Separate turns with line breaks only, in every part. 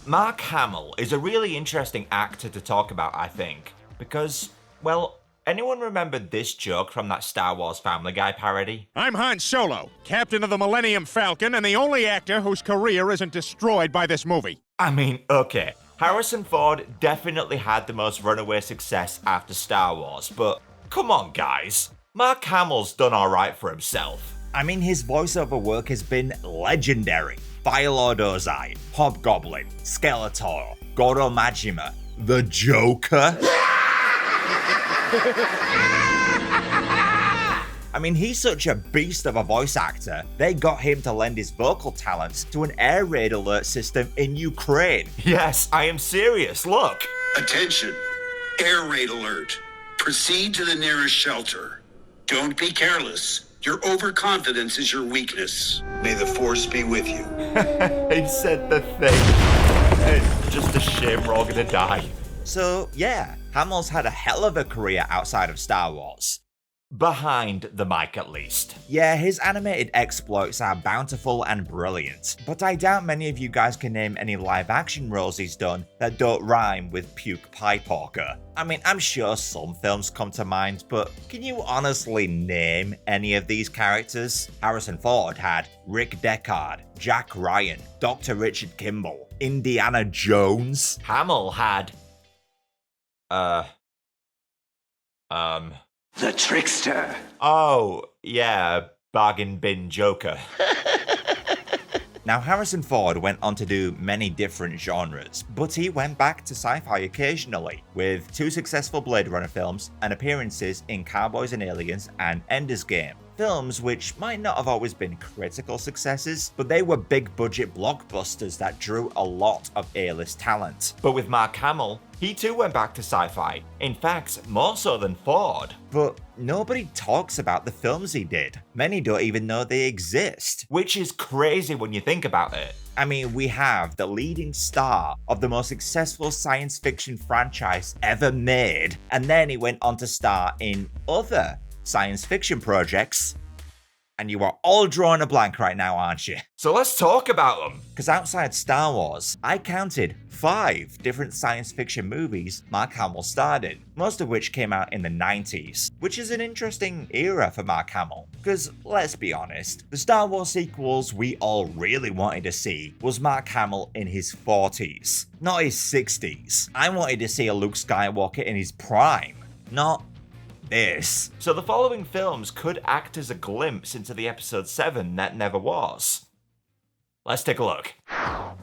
Mark Hamill is a really interesting actor to talk about, I think, because, well, anyone remember this joke from that Star Wars Family Guy parody?
I'm Han Solo, captain of the Millennium Falcon and the only actor whose career isn't destroyed by this movie.
I mean, okay, Harrison Ford definitely had the most runaway success after Star Wars, but come on guys, Mark Hamill's done alright for himself.
I mean, his voiceover work has been legendary. Firelord Ozai, Hobgoblin, Skeletor, Goro Majima, the Joker. I mean, he's such a beast of a voice actor, they got him to lend his vocal talents to an air raid alert system in Ukraine.
Yes, I am serious, look.
Attention, air raid alert. Proceed to the nearest shelter. Don't be careless. Your overconfidence is your weakness. May the force be with you.
He said the thing. It's just a shame we're all gonna die.
So yeah, Hamill's had a hell of a career outside of Star Wars.
Behind the mic at least.
Yeah, his animated exploits are bountiful and brilliant, but I doubt many of you guys can name any live action roles he's done that don't rhyme with puke pie porker. I mean, I'm sure some films come to mind, but can you honestly name any of these characters? Harrison Ford had Rick Deckard, Jack Ryan, Dr. Richard Kimball, Indiana Jones.
Hamill had...
The trickster.
Oh, yeah, bargain bin Joker.
Now, Harrison Ford went on to do many different genres, but he went back to sci-fi occasionally, with 2 successful Blade Runner films and appearances in Cowboys and Aliens and Ender's Game. Films which might not have always been critical successes, but they were big budget blockbusters that drew a lot of A-list talent.
But with Mark Hamill, he too went back to sci-fi. In fact, more so than Ford.
But nobody talks about the films he did. Many don't even know they exist.
Which is crazy when you think about it.
I mean, we have the leading star of the most successful science fiction franchise ever made, and then he went on to star in other science fiction projects. And you are all drawing a blank right now, aren't you?
So let's talk about them.
Because outside Star Wars, I counted 5 different science fiction movies Mark Hamill starred in, most of which came out in the 90s, which is an interesting era for Mark Hamill. Because let's be honest, the Star Wars sequels we all really wanted to see was Mark Hamill in his 40s, not his 60s. I wanted to see a Luke Skywalker in his prime, not this.
So the following films could act as a glimpse into the episode 7 that never was. Let's take a look.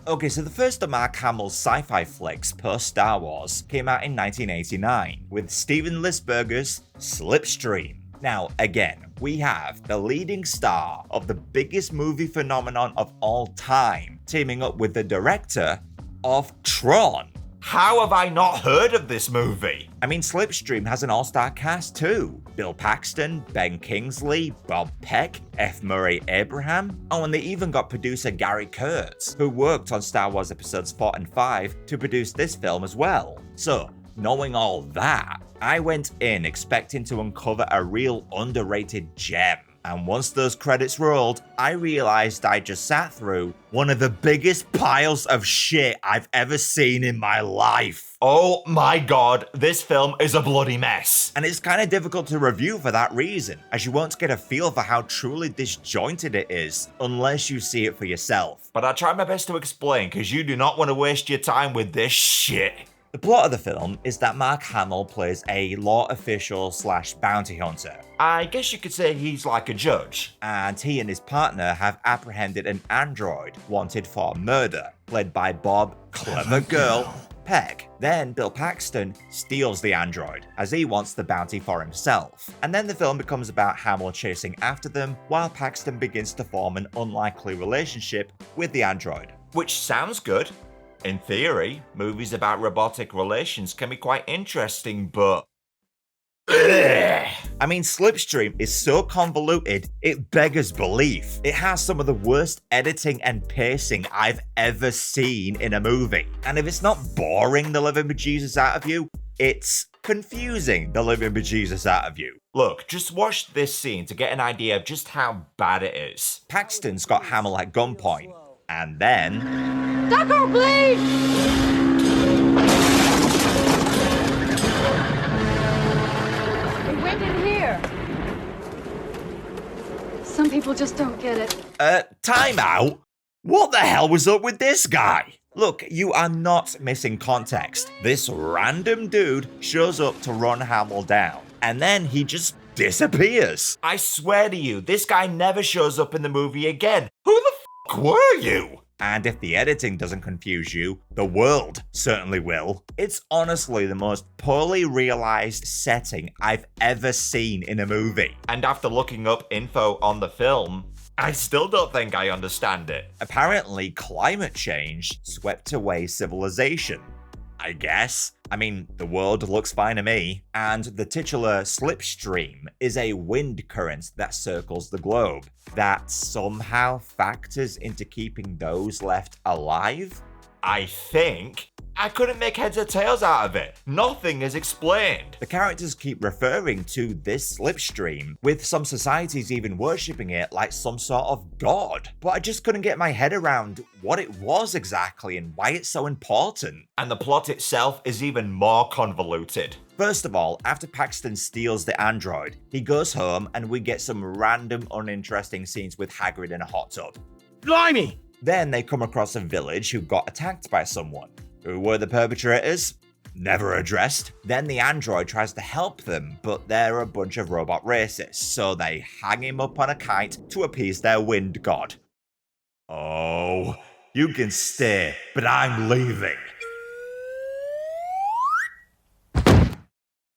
Okay, so the first of Mark Hamill's sci-fi flicks post-Star Wars came out in 1989 with Steven Lisberger's Slipstream. Now, again, we have the leading star of the biggest movie phenomenon of all time teaming up with the director of Tron.
How have I not heard of this movie?
I mean, Slipstream has an all-star cast too. Bill Paxton, Ben Kingsley, Bob Peck, F. Murray Abraham. Oh, and they even got producer Gary Kurtz, who worked on Star Wars episodes 4 and 5 to produce this film as well. So, knowing all that, I went in expecting to uncover a real underrated gem. And once those credits rolled, I realized I just sat through one of the biggest piles of shit I've ever seen in my life.
Oh my god, this film is a bloody mess.
And it's kind of difficult to review for that reason, as you won't get a feel for how truly disjointed it is unless you see it for yourself.
But I'll try my best to explain, because you do not want to waste your time with this shit.
The plot of the film is that Mark Hamill plays a law official / bounty hunter.
I guess you could say he's like a judge.
And he and his partner have apprehended an android wanted for murder, played by Bob Clever Girl Peck. Then Bill Paxton steals the android, as he wants the bounty for himself. And then the film becomes about Hamill chasing after them, while Paxton begins to form an unlikely relationship with the android.
Which sounds good. In theory, movies about robotic relations can be quite interesting, but...
I mean, Slipstream is so convoluted, it beggars belief. It has some of the worst editing and pacing I've ever seen in a movie. And if it's not boring the living bejesus out of you, it's confusing the living bejesus out of you.
Look, just watch this scene to get an idea of just how bad it is.
Paxton's got Hamill at gunpoint, and then...
Duck or bleed! It went in here. Some people just don't get it.
Time out? What the hell was up with this guy? Look, you are not missing context. This random dude shows up to run Hamill down, and then he just disappears.
I swear to you, this guy never shows up in the movie again. Who the f*** were you?
And if the editing doesn't confuse you, the world certainly will. It's honestly the most poorly realized setting I've ever seen in a movie.
And after looking up info on the film, I still don't think I understand it.
Apparently, climate change swept away civilization. I guess. I mean, the world looks fine to me. And the titular Slipstream is a wind current that circles the globe that somehow factors into keeping those left alive.
I think. I couldn't make heads or tails out of it. Nothing is explained.
The characters keep referring to this slipstream, with some societies even worshipping it like some sort of god. But I just couldn't get my head around what it was exactly and why it's so important.
And the plot itself is even more convoluted.
First of all, after Paxton steals the android, he goes home and we get some random uninteresting scenes with Hagrid in a hot tub.
Blimey!
Then they come across a village who got attacked by someone. Who were the perpetrators? Never addressed. Then the android tries to help them, but they're a bunch of robot racists, so they hang him up on a kite to appease their wind god. Oh, you can stay, but I'm leaving.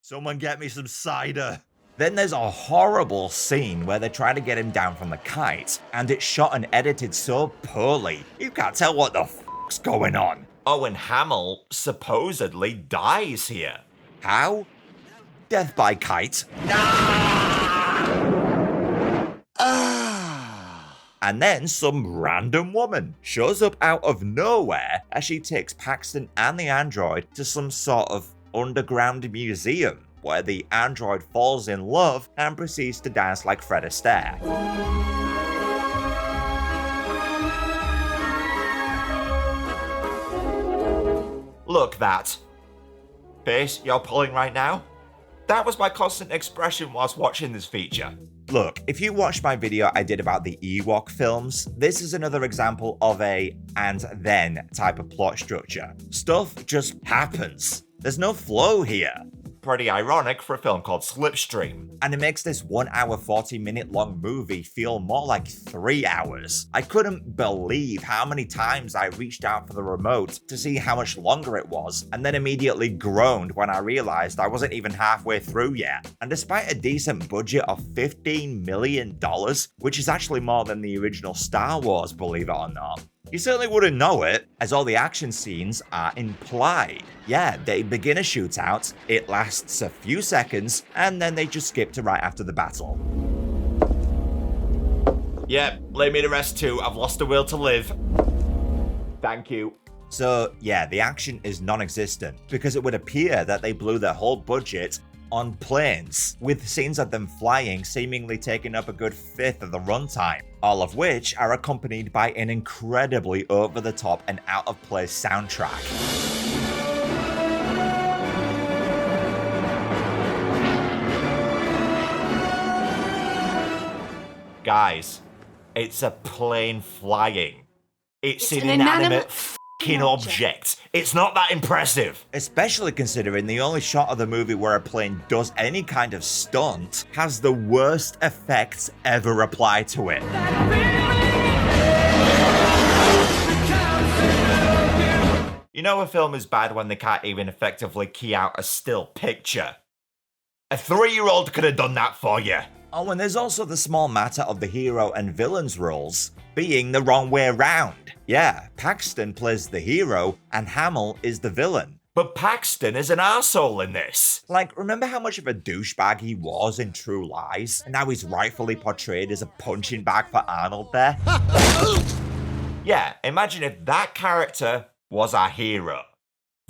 Someone get me some cider. Then there's a horrible scene where they're trying to get him down from the kite, and it's shot and edited so poorly, you can't tell what the f***'s going on.
Oh, and Hamill supposedly dies here.
How? Death by kite. And then some random woman shows up out of nowhere as she takes Paxton and the android to some sort of underground museum where the android falls in love and proceeds to dance like Fred Astaire.
Look, that face you're pulling right now, that was my constant expression whilst watching this feature.
Look, if you watched my video I did about the Ewok films, this is another example of a and then type of plot structure. Stuff just happens. There's no flow here.
Pretty ironic for a film called Slipstream.
And it makes this 1 hour 40-minute long movie feel more like 3 hours. I couldn't believe how many times I reached out for the remote to see how much longer it was, and then immediately groaned when I realized I wasn't even halfway through yet. And despite a decent budget of $15 million, which is actually more than the original Star Wars, believe it or not, you certainly wouldn't know it, as all the action scenes are implied. Yeah, they begin a shootout, it lasts a few seconds, and then they just skip to right after the battle.
Yeah, lay me to rest too, I've lost the will to live. Thank you.
So yeah, the action is non-existent, because it would appear that they blew their whole budget on planes, with scenes of them flying seemingly taking up a good fifth of the runtime, all of which are accompanied by an incredibly over-the-top and out-of-place soundtrack.
Guys, it's a plane flying. It's an inanimate f***ing object. It's not that impressive.
Especially considering the only shot of the movie where a plane does any kind of stunt has the worst effects ever applied to it.
You know a film is bad when they can't even effectively key out a still picture. A 3-year-old could have done that for you.
Oh, and there's also the small matter of the hero and villain's roles being the wrong way around. Yeah, Paxton plays the hero and Hamill is the villain.
But Paxton is an arsehole in this.
Like, remember how much of a douchebag he was in True Lies? And now he's rightfully portrayed as a punching bag for Arnold there?
Yeah, imagine if that character was our hero.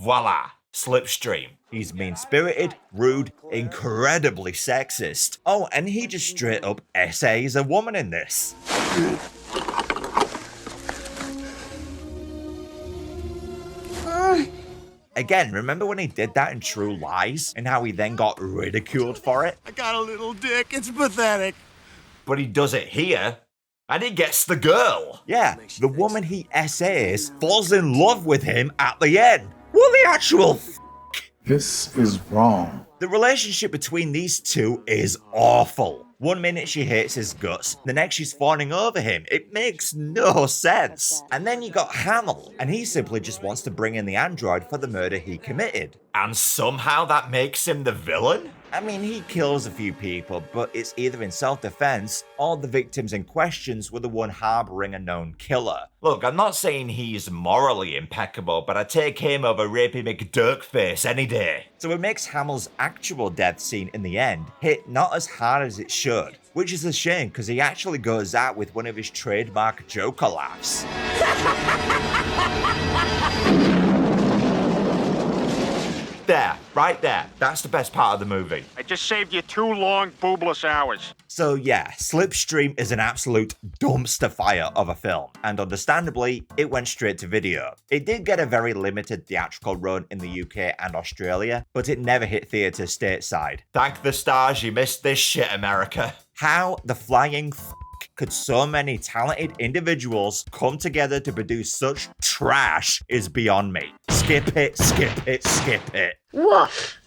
Voila, Slipstream.
He's mean-spirited, rude, incredibly sexist. Oh, and he just straight up essays a woman in this. Again, remember when he did that in True Lies and how he then got ridiculed for it?
I got a little dick. It's pathetic.
But he does it here, and he gets the girl.
Yeah, the woman he SAs falls in love with him at the end. What the actual
This is wrong.
The relationship between these two is awful. One minute she hates his guts, the next she's fawning over him. It makes no sense. And then you got Hamill, and he simply just wants to bring in the android for the murder he committed.
And somehow that makes him the villain?
I mean, he kills a few people, but it's either in self-defense or the victims in questions were the one harboring a known killer.
Look, I'm not saying he's morally impeccable, but I'd take him over Rapey McDirkface any day.
So it makes Hamill's actual death scene in the end hit not as hard as it should, which is a shame because he actually goes out with one of his trademark Joker laughs.
There, right there. That's the best part of the movie.
I just saved you 2 long, boobless hours.
So yeah, Slipstream is an absolute dumpster fire of a film, and understandably, it went straight to video. It did get a very limited theatrical run in the UK and Australia, but it never hit theaters stateside.
Thank the stars you missed this shit, America.
How the flying could so many talented individuals come together to produce such trash is beyond me. Skip it, skip it, skip it.
Woof!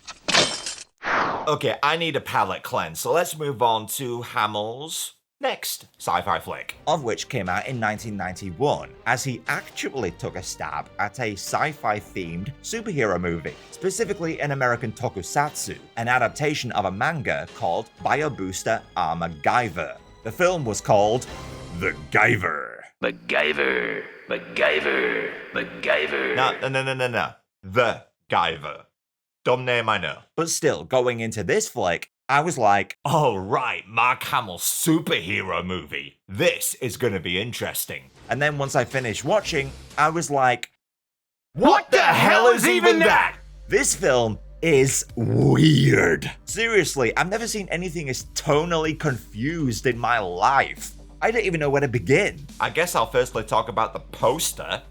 Okay, I need a palate cleanse, so let's move on to Hamill's next sci-fi flick.
Of which came out in 1991, as he actually took a stab at a sci-fi themed superhero movie, specifically an American tokusatsu, an adaptation of a manga called Bio Booster Armor Guyver. The film was called The Guyver.
MacGyver, MacGyver, MacGyver.
No. The Guyver. Dumb name, I know.
But still, going into this flick, I was like,
Oh right, Mark Hamill's superhero movie. This is gonna be interesting.
and then once I finished watching, I was like,
What the hell is even that?
this film is weird. Seriously, I've never seen anything as tonally confused in my life. I don't even know where to begin.
I guess I'll firstly talk about the poster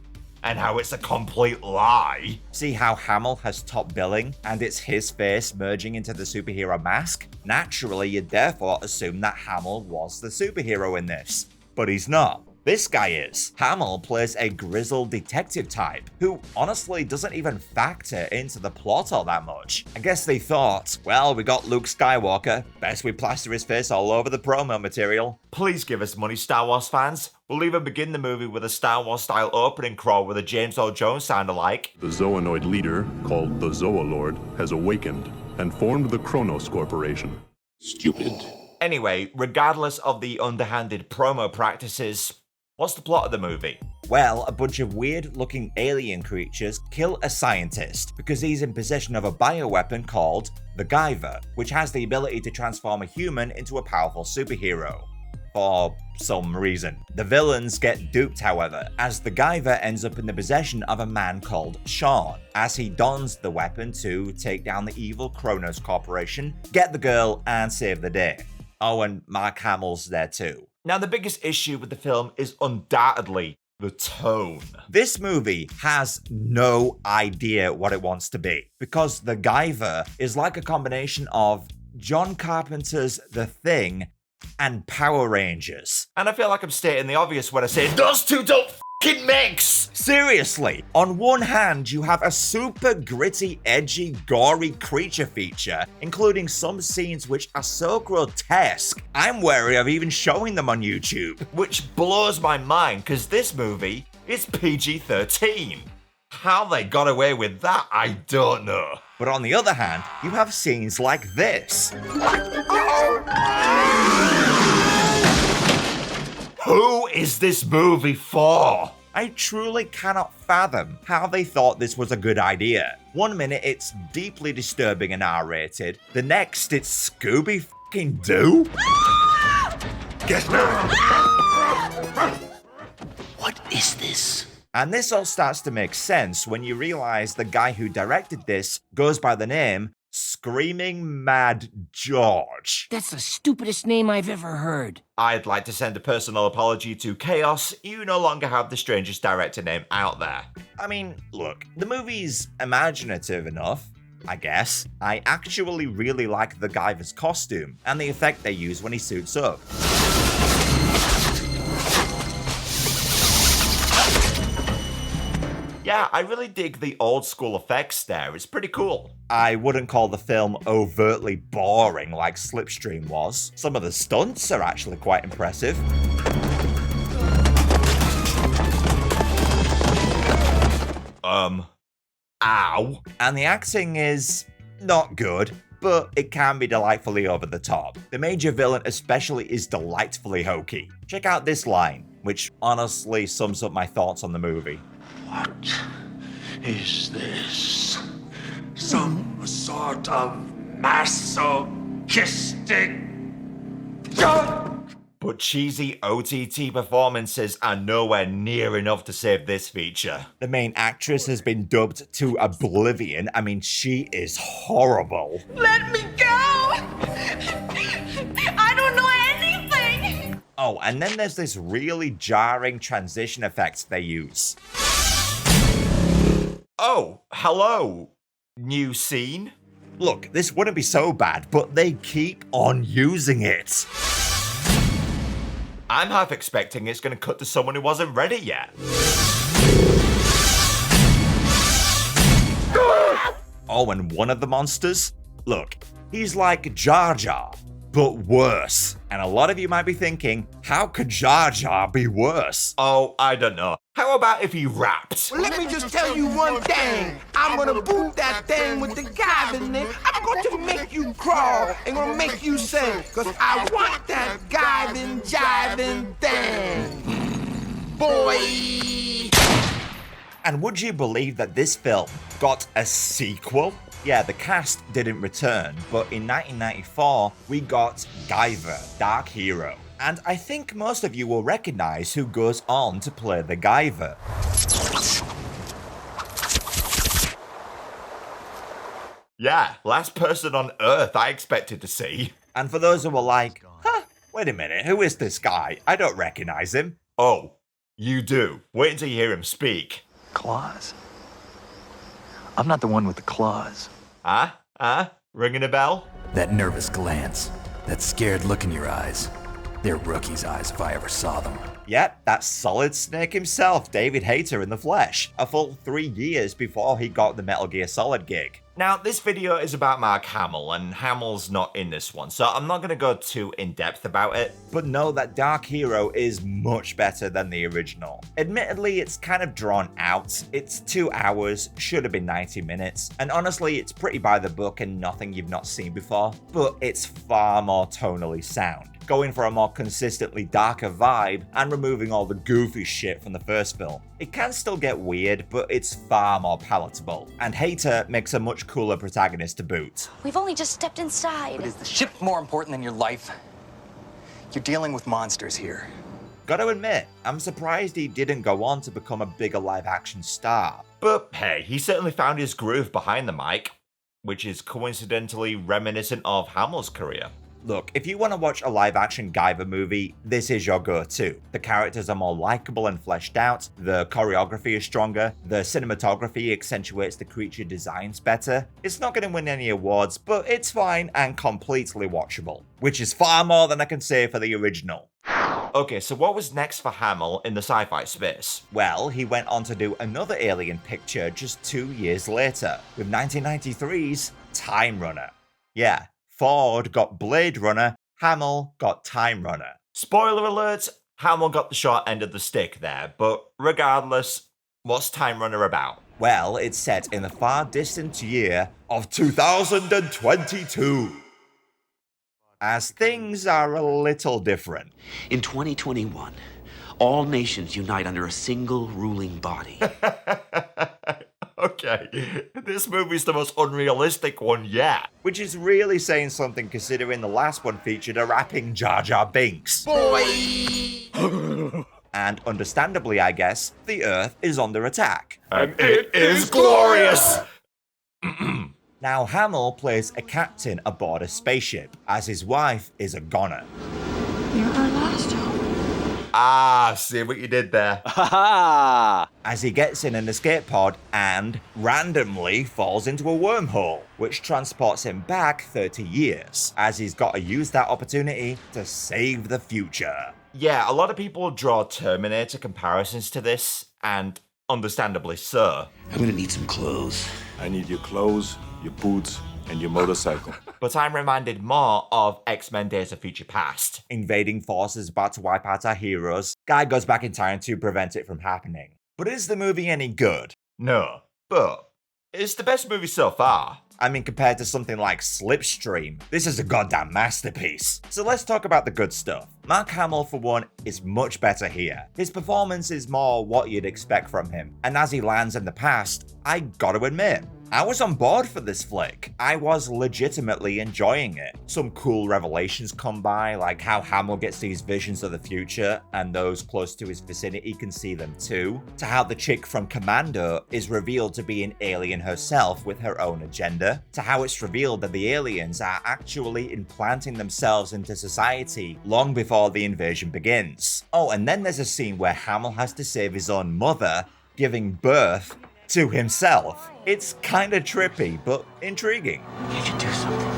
and how it's a complete lie.
See how Hamill has top billing and it's his face merging into the superhero mask? Naturally, you'd therefore assume that Hamill was the superhero in this, but he's not. This guy is. Hamill plays a grizzled detective type who honestly doesn't even factor into the plot all that much. I guess they thought, well, we got Luke Skywalker, best we plaster his face all over the promo material.
Please give us money, Star Wars fans. We'll even begin the movie with a Star Wars style opening crawl with a James Earl Jones sound alike.
The Zoanoid leader, called the Zoalord, has awakened and formed the Kronos Corporation.
Stupid.
Anyway, regardless of the underhanded promo practices, what's the plot of the movie?
Well, a bunch of weird-looking alien creatures kill a scientist because he's in possession of a bioweapon called the Guyver, which has the ability to transform a human into a powerful superhero. For some reason. The villains get duped, however, as the Guyver ends up in the possession of a man called Sean, as he dons the weapon to take down the evil Kronos Corporation, get the girl, and save the day. Oh, and Mark Hamill's there too.
Now, the biggest issue with the film is undoubtedly the tone.
This movie has no idea what it wants to be, because The Guyver is like a combination of John Carpenter's The Thing and Power Rangers.
And I feel like I'm stating the obvious when I say those two don't f***ing mix!
Seriously, on one hand, you have a super gritty, edgy, gory creature feature, including some scenes which are so grotesque, I'm wary of even showing them on YouTube.
Which blows my mind, because this movie is PG-13. How they got away with that, I don't know.
But on the other hand, you have scenes like this.
Who is this movie for?
I truly cannot fathom how they thought this was a good idea. One minute it's deeply disturbing and R-rated, the next it's Scooby-Doo?
Guess not. What is this?
And this all starts to make sense when you realize the guy who directed this goes by the name Screaming Mad George.
That's the stupidest name I've ever heard.
I'd like to send a personal apology to Chaos. You no longer have the strangest director name out there.
I mean, look, the movie's imaginative enough, I guess. I actually really like the Guyver's costume and the effect they use when he suits up.
Yeah, I really dig the old school effects there. It's pretty cool.
I wouldn't call the film overtly boring like Slipstream was. Some of the stunts are actually quite impressive.
Ow.
And the acting is not good, but it can be delightfully over the top. The major villain especially is delightfully hokey. Check out this line, which honestly sums up my thoughts on the movie.
What is this? Some sort of masochistic joke?
But cheesy OTT performances are nowhere near enough to save this feature.
The main actress has been dubbed to oblivion. I mean, she is horrible.
Let me go! I don't know anything!
Oh, and then there's this really jarring transition effect they use.
Oh, hello. New scene?
Look, this wouldn't be so bad, but they keep on using it.
I'm half expecting it's going to cut to someone who wasn't ready yet.
Oh, and one of the monsters? Look, he's like Jar Jar, but worse. And a lot of you might be thinking, how could Jar Jar be worse?
Oh, I don't know. How about if he rapped?
Well, let me just tell you one thing. I'm gonna boot that thing with the Guyver in it. I'm going to make you crawl and gonna make you sing. Cause I want that Guyvin' jiving thing. Boy!
And would you believe that this film got a sequel? Yeah, the cast didn't return, but in 1994, we got Guyver, Dark Hero. And I think most of you will recognize who goes on to play the Guyver.
Yeah, last person on Earth I expected to see.
And for those who were like, huh, wait a minute, who is this guy? I don't recognize him.
Oh, you do. Wait until you hear him speak.
Claws? I'm not the one with the claws.
Ringing a bell?
That nervous glance, that scared look in your eyes. They're rookies' eyes if I ever saw them.
Yep, that's Solid Snake himself, David Hayter in the flesh, a full 3 years before he got the Metal Gear Solid gig.
Now, this video is about Mark Hamill, and Hamill's not in this one, so I'm not going to go too in-depth about it.
But know that Dark Hero is much better than the original. Admittedly, it's kind of drawn out. It's 2 hours, should have been 90 minutes, and honestly, it's pretty by the book and nothing you've not seen before, but it's far more tonally sound, going for a more consistently darker vibe and removing all the goofy shit from the first film. It can still get weird, but it's far more palatable, and Hayter makes a much cooler protagonist to boot.
We've only just stepped inside.
But is the ship more important than your life? You're dealing with monsters here.
Gotta admit, I'm surprised he didn't go on to become a bigger live-action star.
But hey, he certainly found his groove behind the mic, which is coincidentally reminiscent of Hamill's career.
Look, if you want to watch a live-action Guyver movie, this is your go-to. The characters are more likable and fleshed out, the choreography is stronger, the cinematography accentuates the creature designs better. It's not going to win any awards, but it's fine and completely watchable, which is far more than I can say for the original.
Okay, so what was next for Hamill in the sci-fi space?
Well, he went on to do another Alien picture just 2 years later, with 1993's Time Runner. Yeah. Ford got Blade Runner, Hamill got Time Runner.
Spoiler alert, Hamill got the short end of the stick there, but regardless, what's Time Runner about?
Well, it's set in the far distant year of 2022. As things are a little different.
In 2021, all nations unite under a single ruling body.
Okay, this movie's the most unrealistic one yet.
Which is really saying something considering the last one featured a rapping Jar Jar Binks.
Boy!
And understandably, I guess, the Earth is under attack.
And it is glorious!
Now, Hamill plays a captain aboard a spaceship, as his wife is a goner.
You're our last hope.
Ah, see what you did there.
As he gets in an escape pod and randomly falls into a wormhole, which transports him back 30 years, as he's got to use that opportunity to save the future.
Yeah, a lot of people draw Terminator comparisons to this, and understandably so.
I'm gonna need some clothes.
I need your clothes, your boots, and your motorcycle.
But I'm reminded more of X-Men Days of Future Past.
Invading forces about to wipe out our heroes. Guy goes back in time to prevent it from happening. But is the movie any good?
No, but it's the best movie so far.
I mean, compared to something like Slipstream, this is a goddamn masterpiece. So let's talk about the good stuff. Mark Hamill, for one, is much better here. His performance is more what you'd expect from him, and as he lands in the past, I gotta admit, I was on board for this flick. I was legitimately enjoying it. Some cool revelations come by, like how Hamill gets these visions of the future and those close to his vicinity can see them too, to how the chick from Commando is revealed to be an alien herself with her own agenda, to how it's revealed that the aliens are actually implanting themselves into society long before the invasion begins. Oh, and then there's a scene where Hamill has to save his own mother, giving birth to himself. It's kinda trippy, but intriguing.
Can't you do something?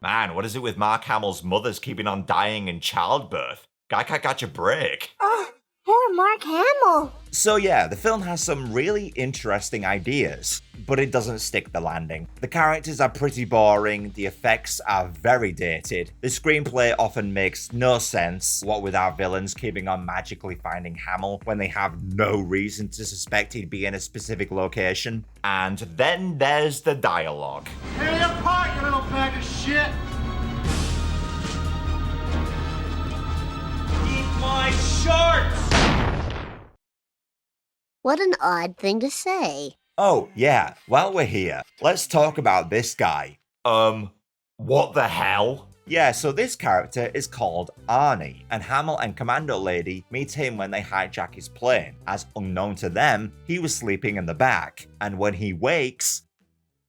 Man, what is it with Mark Hamill's mothers keeping on dying in childbirth? Guy can't catch a break.
Poor Mark Hamill.
So yeah, the film has some really interesting ideas, but it doesn't stick the landing. The characters are pretty boring, the effects are very dated, the screenplay often makes no sense, what with our villains keeping on magically finding Hamill when they have no reason to suspect he'd be in a specific location.
And then there's the dialogue.
Tear you apart, you little bag of shit!
Eat my shorts!
What an odd thing to say.
Oh yeah, while we're here, let's talk about this guy.
What the hell?
Yeah, so this character is called Arnie, and Hamill and Commando Lady meet him when they hijack his plane, as unknown to them, he was sleeping in the back, and when he wakes,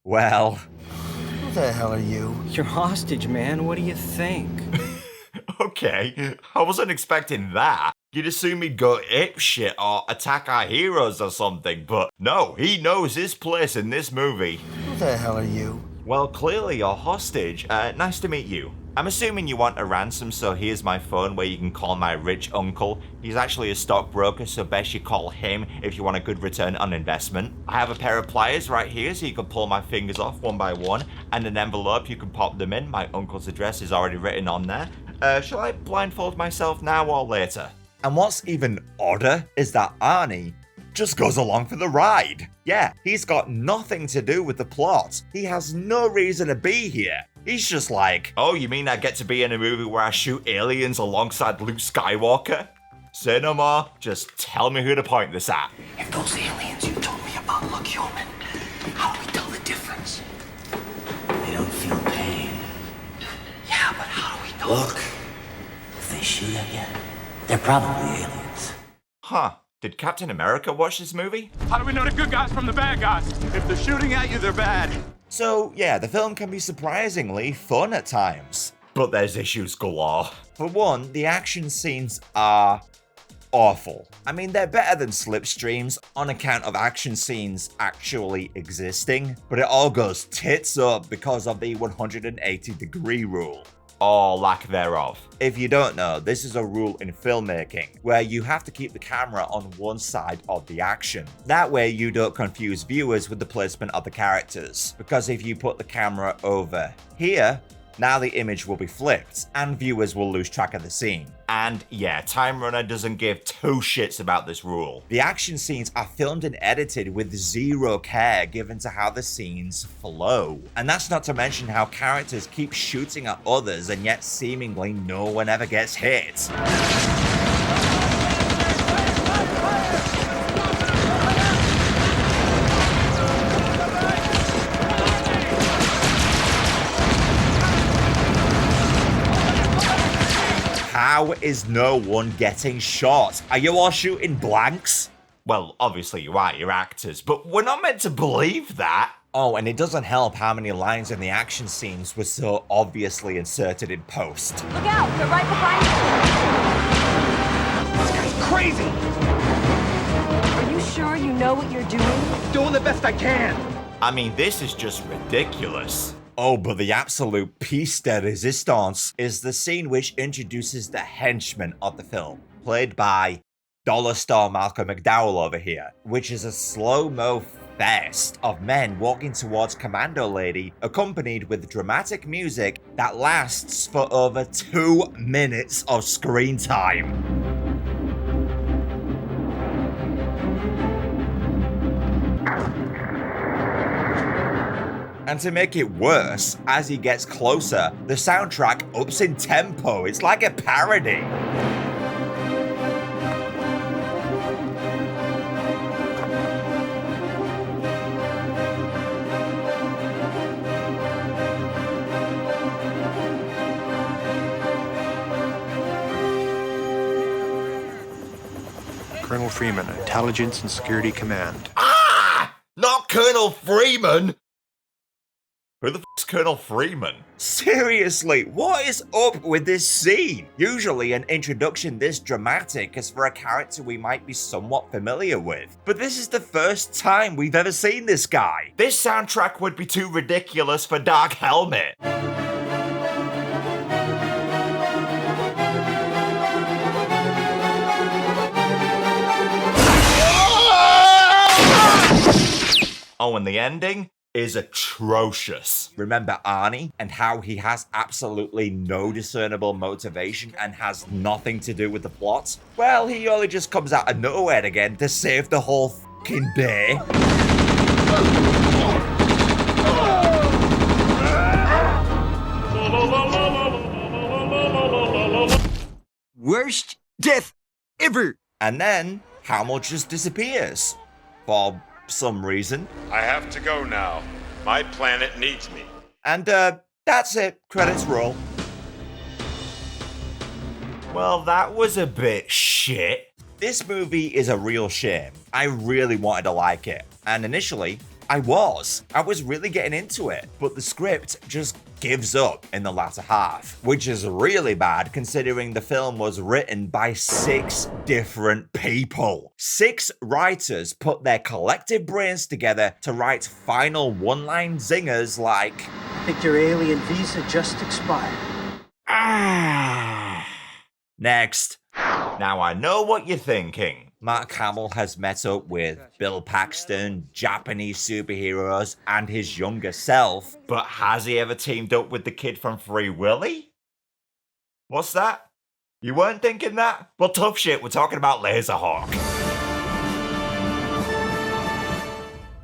well...
Who the hell are you?
You're hostage, man. What do you think?
Okay, I wasn't expecting that. You'd assume he'd go apeshit or attack our heroes or something, but no, he knows his place in this movie.
Who the hell are you?
Well, clearly you're hostage. Nice to meet you. I'm assuming you want a ransom, so here's my phone where you can call my rich uncle. He's actually a stockbroker, so best you call him if you want a good return on investment. I have a pair of pliers right here so you can pull my fingers off one by one, and an envelope you can pop them in. My uncle's address is already written on there. Shall I blindfold myself now or later?
And what's even odder is that Arnie just goes along for the ride. Yeah, he's got nothing to do with the plot. He has no reason to be here. He's just like,
oh, you mean I get to be in a movie where I shoot aliens alongside Luke Skywalker? Say no more, just tell me who to point this at.
If those aliens you told me about look human, how do we tell the difference? They don't feel pain. Yeah, but how do we know? Look, if they shoot at you, they're probably aliens.
Huh. Did Captain America watch this movie?
How do we know the good guys from the bad guys? If they're shooting at you, they're bad.
So yeah, the film can be surprisingly fun at times.
But there's issues galore.
For one, the action scenes are awful. I mean, they're better than Slipstreams on account of action scenes actually existing, but it all goes tits up because of the 180-degree rule.
Or lack thereof.
If you don't know, this is a rule in filmmaking where you have to keep the camera on one side of the action. That way you don't confuse viewers with the placement of the characters, because if you put the camera over here, now the image will be flipped and viewers will lose track of the scene.
And yeah, Time Runner doesn't give two shits about this rule.
The action scenes are filmed and edited with zero care given to how the scenes flow. And that's not to mention how characters keep shooting at others and yet seemingly no one ever gets hit. How is no one getting shot? Are you all shooting blanks?
Well, obviously you are, you're actors, but we're not meant to believe that.
Oh, and it doesn't help how many lines in the action scenes were so obviously inserted in post.
Look out, they're right behind you.
This guy's crazy!
Are you sure you know what you're doing?
Doing the best I can!
I mean, this is just ridiculous.
Oh, but the absolute piece de resistance is the scene which introduces the henchman of the film, played by Dollar Store Malcolm McDowell over here, which is a slow-mo fest of men walking towards Commando Lady, accompanied with dramatic music that lasts for over 2 minutes of screen time. And to make it worse, as he gets closer, the soundtrack ups in tempo. It's like a parody.
Colonel Freeman, Intelligence and Security Command.
Ah! Not Colonel Freeman! Who the f***'s Colonel Freeman?
Seriously, what is up with this scene? Usually an introduction this dramatic is for a character we might be somewhat familiar with, but this is the first time we've ever seen this guy.
This soundtrack would be too ridiculous for Dark Helmet. Oh, and the ending is atrocious.
Remember Arnie and how he has absolutely no discernible motivation and has nothing to do with the plot? Well, he only just comes out of nowhere again to save the whole fucking day.
Worst death ever!
And then Hamill just disappears. For some reason.
I have to go now. My planet needs me.
And that's it. Credits roll.
Well, that was a bit shit.
This movie is a real shame. I really wanted to like it. And initially, I was really getting into it, but the script just gives up in the latter half, which is really bad considering the film was written by 6 different people. 6 writers put their collective brains together to write final one-line zingers like,
I think your alien visa just expired.
Next.
Now I know what you're thinking.
Mark Hamill has met up with Bill Paxton, Japanese superheroes, and his younger self.
But has he ever teamed up with the kid from Free Willy? What's that? You weren't thinking that? Well, tough shit, we're talking about Laserhawk.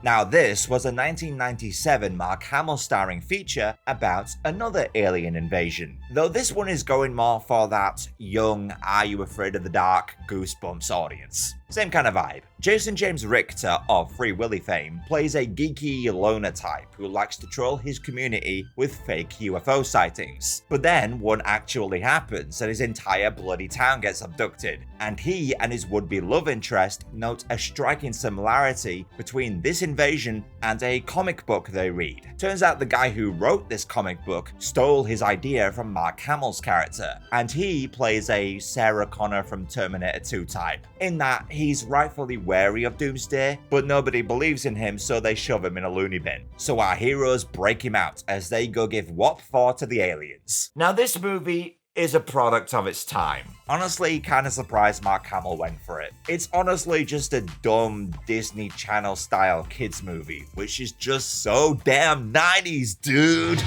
Now this was a 1997 Mark Hamill starring feature about another alien invasion, though this one is going more for that young, Are You Afraid of the Dark Goosebumps audience. Same kind of vibe. Jason James Richter of Free Willy fame plays a geeky loner type who likes to troll his community with fake UFO sightings. But then one actually happens and his entire bloody town gets abducted, and he and his would-be love interest note a striking similarity between this invasion and a comic book they read. Turns out the guy who wrote this comic book stole his idea from Mark Hamill's character, and he plays a Sarah Connor from Terminator 2 type, in that he's rightfully wary of Doomsday, but nobody believes in him, so they shove him in a loony bin. So our heroes break him out as they go give whop for to the aliens.
Now this movie is a product of its time.
Honestly, kinda surprised Mark Hamill went for it. It's honestly just a dumb Disney Channel style kids movie, which is just so damn 90s, dude.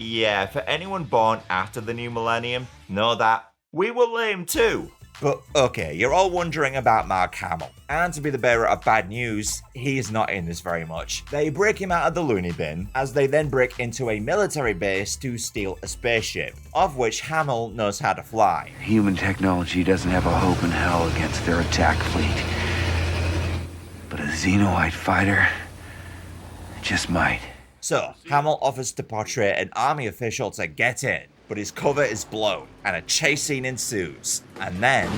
Yeah, for anyone born after the new millennium, know that we were lame too.
But okay, you're all wondering about Mark Hamill. And to be the bearer of bad news, he's not in this very much. They break him out of the loony bin, as they then break into a military base to steal a spaceship, of which Hamill knows how to fly.
Human technology doesn't have a hope in hell against their attack fleet. But a Xenoite fighter just might.
So, Hamill offers to portray an army official to get in. but his cover is blown, and a chase scene ensues. And then...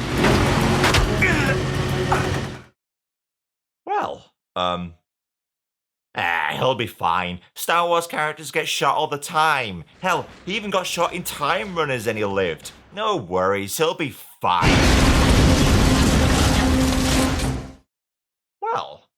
Well, he'll be fine. Star Wars characters get shot all the time. Hell, he even got shot in Time Runners and he lived. No worries, he'll be fine. Well,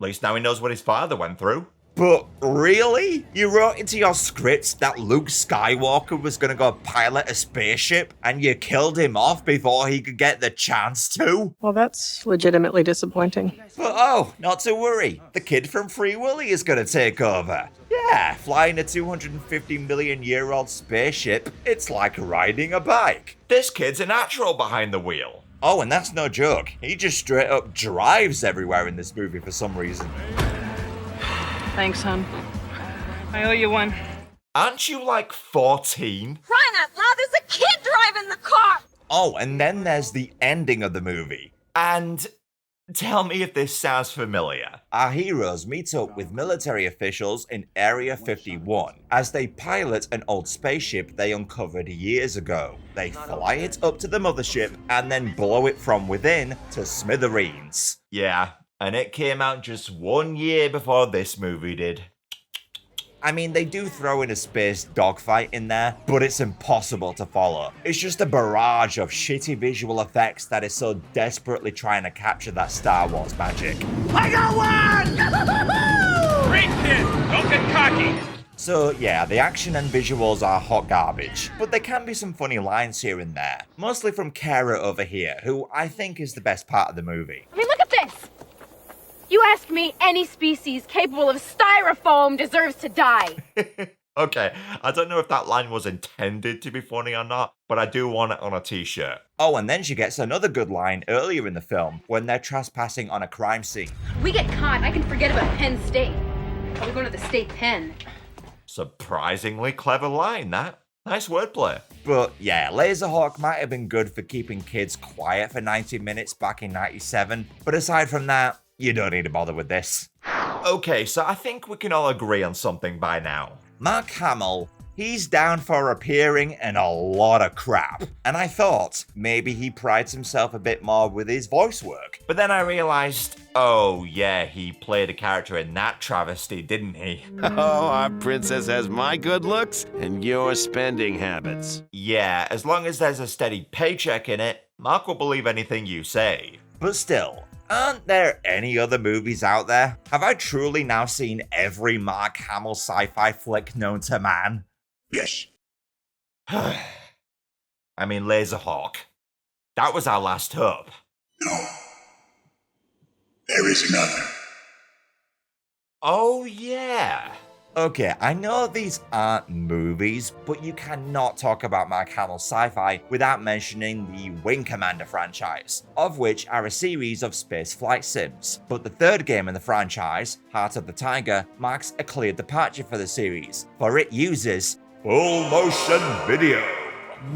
at least now he knows what his father went through.
But really? You wrote into your scripts that Luke Skywalker was gonna go pilot a spaceship, and you killed him off before he could get the chance to?
Well, that's legitimately disappointing.
But oh, not to worry. The kid from Free Willy is gonna take over. Yeah, flying a 250 million year old spaceship, it's like riding a bike.
This kid's a natural behind the wheel.
Oh, and that's no joke. He just straight up drives everywhere in this movie for some reason.
Thanks, hon. I owe you one.
Aren't you like 14?
Crying out loud, there's a kid driving the car!
Oh, and then there's the ending of the movie.
And tell me if this sounds familiar.
Our heroes meet up with military officials in Area 51 as they pilot an old spaceship they uncovered years ago. They fly it up to the mothership and then blow it from within to smithereens.
Yeah, and it came out just 1 year before this movie did.
I mean, they do throw in a space dogfight in there, but it's impossible to follow. It's just a barrage of shitty visual effects that is so desperately trying to capture that Star Wars magic.
I got one!
Great kid! Don't get cocky!
So yeah, the action and visuals are hot garbage, but there can be some funny lines here and there, mostly from Kara over here, who I think is the best part of the movie.
I mean, look at this! You asked me, any species capable of styrofoam deserves to die.
Okay, I don't know if that line was intended to be funny or not, but I do want it on a t-shirt.
Oh, and then she gets another good line earlier in the film, when they're trespassing on a crime scene.
We get caught, I can forget about Penn State. Are we going to the state pen?
Surprisingly clever line, that. Nice wordplay.
But yeah, Laserhawk might have been good for keeping kids quiet for 90 minutes back in 97, but aside from that, you don't need to bother with this.
Okay, so I think we can all agree on something by now.
Mark Hamill, he's down for appearing in a lot of crap. And I thought maybe he prides himself a bit more with his voice work.
But then I realized, oh yeah, he played a character in that travesty, didn't he?
Oh, our princess has my good looks and your spending habits.
Yeah, as long as there's a steady paycheck in it, Mark will believe anything you say.
But still, aren't there any other movies out there? Have I truly now seen every Mark Hamill sci-fi flick known to man?
Yes.
I mean, Laserhawk. That was our last hope.
No. There is another.
Oh, yeah.
Okay, I know these aren't movies, but you cannot talk about Mark Hamill's sci-fi without mentioning the Wing Commander franchise, of which are a series of space flight sims. But the third game in the franchise, Heart of the Tiger, marks a clear departure for the series, for it uses full motion video.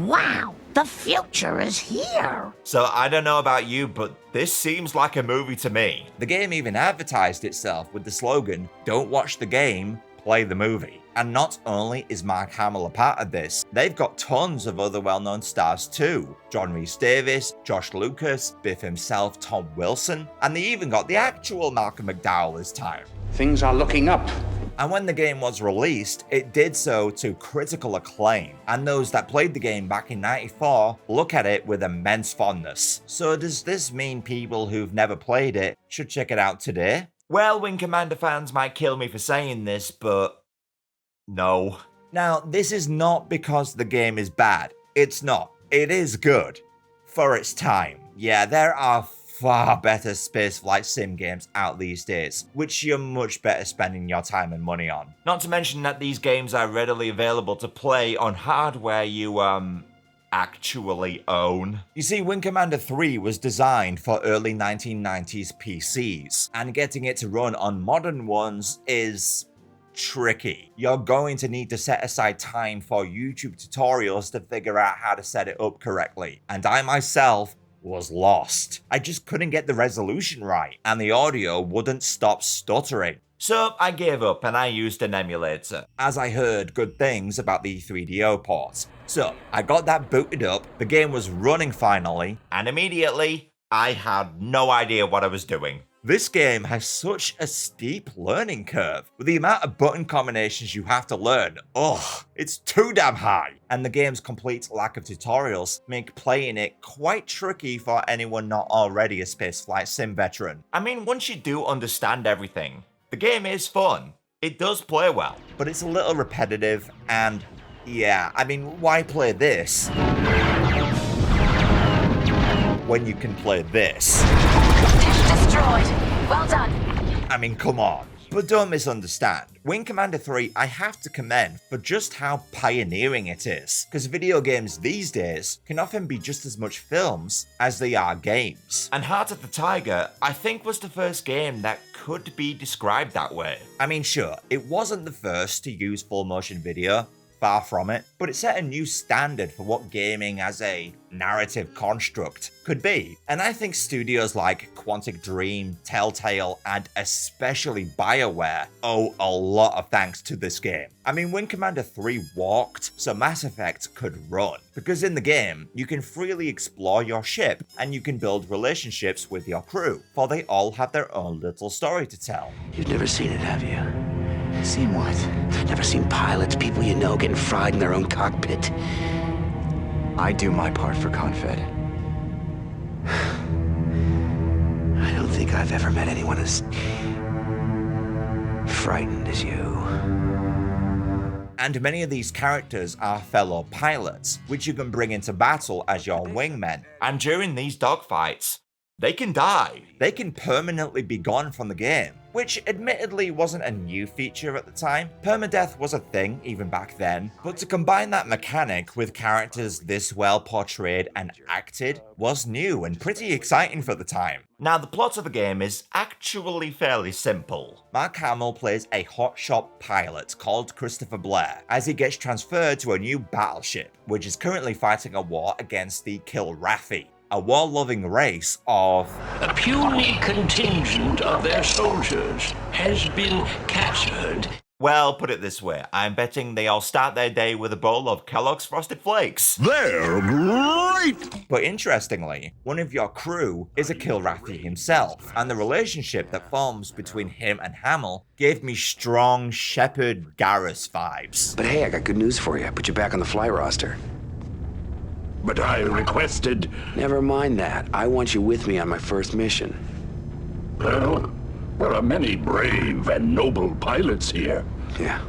Wow, the future is here.
So I don't know about you, but this seems like a movie to me.
The game even advertised itself with the slogan, "Don't watch the game, play the movie." And not only is Mark Hamill a part of this, they've got tons of other well-known stars too. John Rhys-Davies, Josh Lucas, Biff himself, Tom Wilson, and they even got the actual Malcolm McDowell this time.
Things are looking up.
And when the game was released, it did so to critical acclaim, and those that played the game back in '94 look at it with immense fondness. So does this mean people who've never played it should check it out today?
Well, Wing Commander fans might kill me for saying this, but no.
Now, this is not because the game is bad. It's not. It is good. For its time. Yeah, there are far better spaceflight sim games out these days, which you're much better spending your time and money on.
Not to mention that these games are readily available to play on hardware you, actually own.
You see, Wing Commander 3 was designed for early 1990s PCs, and getting it to run on modern ones is tricky. You're going to need to set aside time for YouTube tutorials to figure out how to set it up correctly, and I myself was lost. I just couldn't get the resolution right, and the audio wouldn't stop stuttering.
So I gave up and I used an emulator,
as I heard good things about the 3DO port. So I got that booted up, the game was running finally,
and immediately I had no idea what I was doing.
This game has such a steep learning curve. With the amount of button combinations you have to learn, it's too damn high. And the game's complete lack of tutorials make playing it quite tricky for anyone not already a spaceflight sim veteran.
I mean, once you do understand everything, the game is fun. It does play well.
But it's a little repetitive and, yeah, I mean, why play this when you can play this?
Destroyed. Well done.
I mean, come on. But don't misunderstand. Wing Commander 3 I have to commend for just how pioneering it is, because video games these days can often be just as much films as they are games.
And Heart of the Tiger, I think, was the first game that could be described that way.
I mean, sure, it wasn't the first to use full motion video, far from it, but it set a new standard for what gaming as a narrative construct could be. And I think studios like Quantic Dream, Telltale, and especially BioWare owe a lot of thanks to this game. I mean, Wing Commander 3 walked so Mass Effect could run, because in the game, you can freely explore your ship and you can build relationships with your crew, for they all have their own little story to tell.
You've never seen it, have you? Seen what? Never seen pilots, people you know, getting fried in their own cockpit.
I do my part for Confed.
I don't think I've ever met anyone as frightened as you.
And many of these characters are fellow pilots, which you can bring into battle as your wingmen.
And during these dogfights, they can die.
They can permanently be gone from the game, which admittedly wasn't a new feature at the time. Permadeath was a thing even back then, but to combine that mechanic with characters this well portrayed and acted was new and pretty exciting for the time.
Now, the plot of the game is actually fairly simple.
Mark Hamill plays a hotshot pilot called Christopher Blair as he gets transferred to a new battleship, which is currently fighting a war against the Kilrathi, a war-loving race of...
A puny contingent of their soldiers has been captured.
Well, put it this way, I'm betting they all start their day with a bowl of Kellogg's Frosted Flakes.
They're great!
But interestingly, one of your crew is a Kilrathi himself, and the relationship that forms between him and Hamill gave me strong Shepard Garrus vibes.
But hey, I got good news for you. I put you back on the fly roster.
But I requested...
Never mind that. I want you with me on my first mission.
Well, there are many brave and noble pilots here.
Yeah,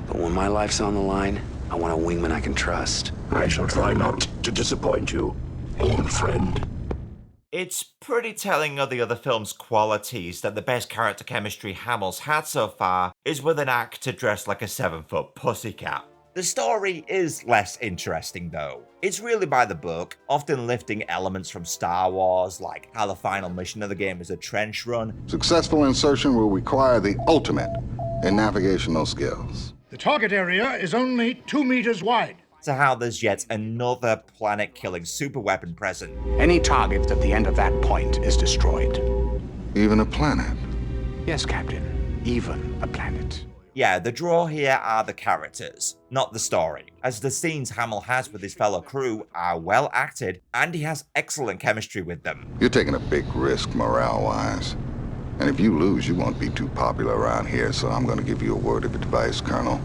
but when my life's on the line, I want a wingman I can trust.
I shall try not to disappoint you, old friend.
It's pretty telling of the other film's qualities that the best character chemistry Hamill's had so far is with an actor dressed like a 7-foot pussycat.
The story is less interesting though. It's really by the book, often lifting elements from Star Wars, like how the final mission of the game is a trench run.
Successful insertion will require the ultimate in navigational skills.
The target area is only 2 meters wide.
To how there's yet another planet-killing superweapon present.
Any target at the end of that point is destroyed.
Even a planet?
Yes, Captain. Even a planet.
Yeah, the draw here are the characters, not the story, as the scenes Hamill has with his fellow crew are well acted and he has excellent chemistry with them.
You're taking a big risk morale-wise. And if you lose, you won't be too popular around here, so I'm gonna give you a word of advice, Colonel.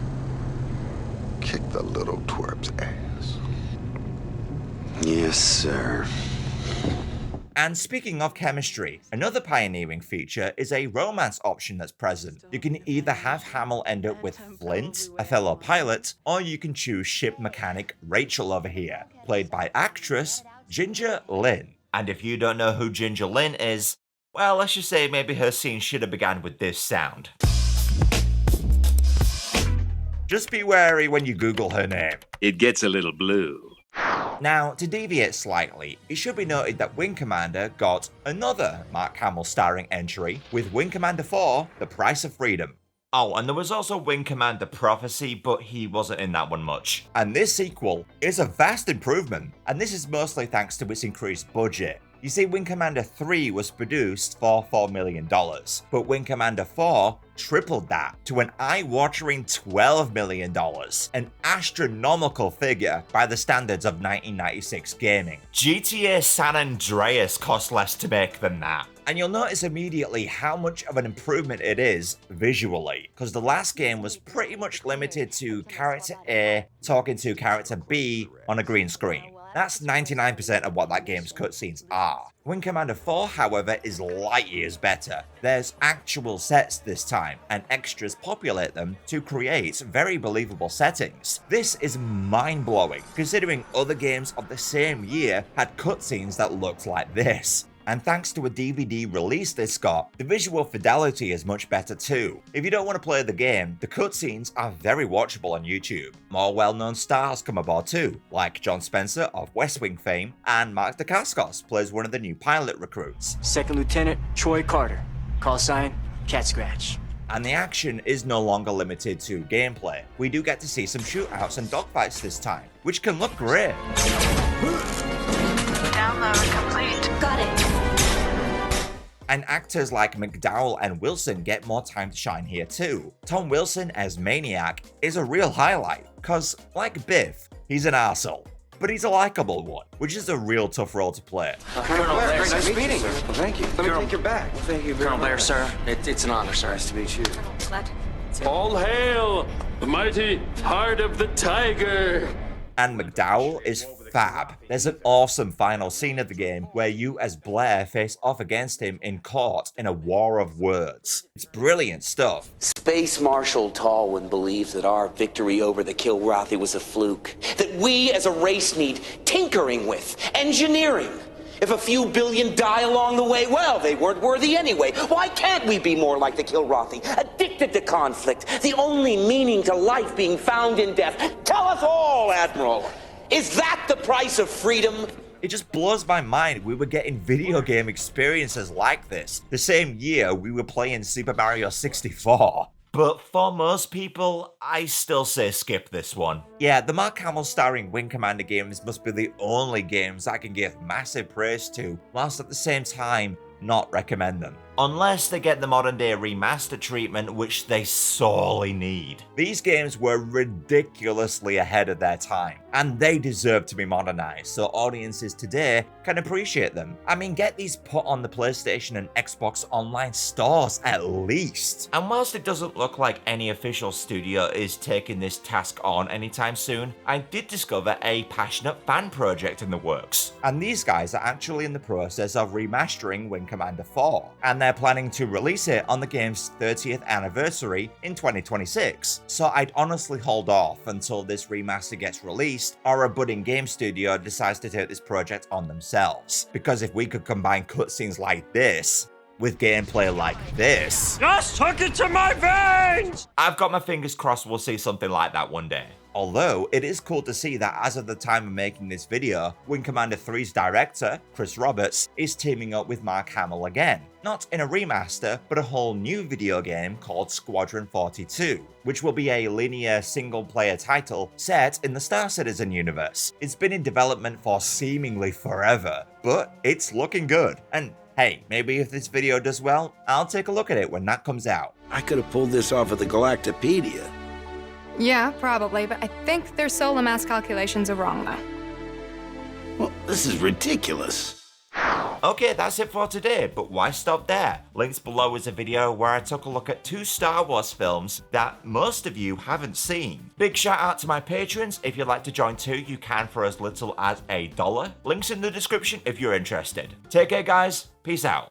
Kick the little twerp's ass.
Yes, sir.
And speaking of chemistry, another pioneering feature is a romance option that's present. You can either have Hamill end up with Flint, a fellow pilot, or you can choose ship mechanic Rachel over here, played by actress Ginger Lynn.
And if you don't know who Ginger Lynn is, well, let's just say maybe her scene should have begun with this sound.
Just be wary when you Google her name.
It gets a little blue.
Now, to deviate slightly, it should be noted that Wing Commander got another Mark Hamill starring entry with Wing Commander 4, The Price of Freedom.
Oh, and there was also Wing Commander Prophecy, but he wasn't in that one much.
And this sequel is a vast improvement, and this is mostly thanks to its increased budget. You see, Wing Commander 3 was produced for $4 million, but Wing Commander 4 tripled that to an eye-watering $12 million, an astronomical figure by the standards of 1996 gaming.
GTA San Andreas cost less to make than that.
And you'll notice immediately how much of an improvement it is visually, because the last game was pretty much limited to character A talking to character B on a green screen. That's 99% of what that game's cutscenes are. Wing Commander 4, however, is light years better. There's actual sets this time, and extras populate them to create very believable settings. This is mind-blowing, considering other games of the same year had cutscenes that looked like this. And thanks to a DVD release this got, the visual fidelity is much better too. If you don't want to play the game, the cutscenes are very watchable on YouTube. More well-known stars come aboard too, like John Spencer of West Wing fame, and Mark Dacascos plays one of the new pilot recruits.
Second Lieutenant Troy Carter, call sign Cat Scratch.
And the action is no longer limited to gameplay. We do get to see some shootouts and dogfights this time, which can look great.
Download complete. Got it.
And actors like McDowell and Wilson get more time to shine here too. Tom Wilson as Maniac is a real highlight, cause like Biff, he's an arsehole, but he's a likable one, which is a real tough role to play.
Colonel Blair, nice meeting you.
Well, thank you. Let me take your bag. Well, thank you very
Colonel
much.
Blair, sir, it's an honor, sir.
Nice to meet you.
All hail the mighty heart of the tiger.
And McDowell is fab. There's an awesome final scene of the game where you as Blair face off against him in court in a war of words. It's brilliant stuff.
Space Marshal Tallwyn believes that our victory over the Kilrathi was a fluke. That we as a race need tinkering with, engineering. If a few billion die along the way, well, they weren't worthy anyway. Why can't we be more like the Kilrathi, addicted to conflict, the only meaning to life being found in death? Tell us all, Admiral. Is that the price of freedom?
It just blows my mind we were getting video game experiences like this the same year we were playing Super Mario 64.
But for most people, I still say skip this one.
Yeah, the Mark Hamill starring Wing Commander games must be the only games I can give massive praise to, whilst at the same time not recommend them.
Unless they get the modern day remaster treatment, which they sorely need.
These games were ridiculously ahead of their time, and they deserve to be modernized so audiences today can appreciate them. I mean, get these put on the PlayStation and Xbox online stores at least.
And whilst it doesn't look like any official studio is taking this task on anytime soon, I did discover a passionate fan project in the works.
And these guys are actually in the process of remastering Wing Commander 4, and they're planning to release it on the game's 30th anniversary in 2026. So I'd honestly hold off until this remaster gets released or a budding game studio decides to take this project on themselves. Because if we could combine cutscenes like this with gameplay like this,
Just hook it to my veins!
I've got my fingers crossed we'll see something like that one day.
Although, it is cool to see that as of the time of making this video, Wing Commander 3's director, Chris Roberts, is teaming up with Mark Hamill again. Not in a remaster, but a whole new video game called Squadron 42, which will be a linear single-player title set in the Star Citizen universe. It's been in development for seemingly forever, but it's looking good. And hey, maybe if this video does well, I'll take a look at it when that comes out.
I could have pulled this off of the Galactopedia.
Yeah, probably, but I think their solar mass calculations are wrong, though.
Well, this is ridiculous.
Okay, that's it for today, but why stop there? Links below is a video where I took a look at 2 Star Wars films that most of you haven't seen. Big shout out to my patrons. If you'd like to join too, you can for as little as $1. Links in the description if you're interested. Take care guys, peace out.